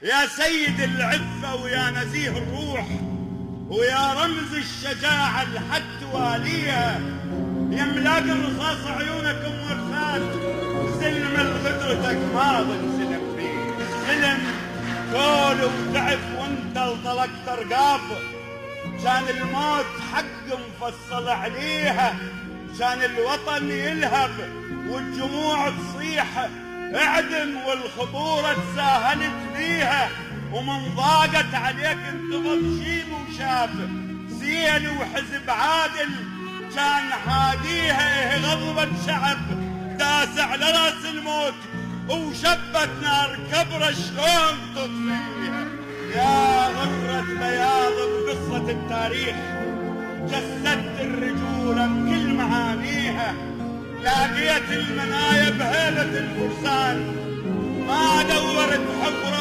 يا سيد العفة ويا نزيه الروح ويا رمز الشجاعة الحد واليها، يا ملاك الرصاص عيونكم ورثات، سلم الغدرتك ما بنسلم فيه. سلم كول وتعب وانت انطلقت رقاب، كان الموت حق مفصل عليها، كان الوطن يلهب والجموع تصيح اعدم والخطورة تساهلت بيها، ومن ضاقت عليك انتفض شيب وشاف زين وحزب عادل كان حاديها غضبة شعب داس على راس الموت وشبت نار كبرة شلون تطفيها. يا غرة بياض بقصة التاريخ جسدت الرجولة بكل معانيها، لاقيت المنايا بهيبة الفرسان ما دورت حفرة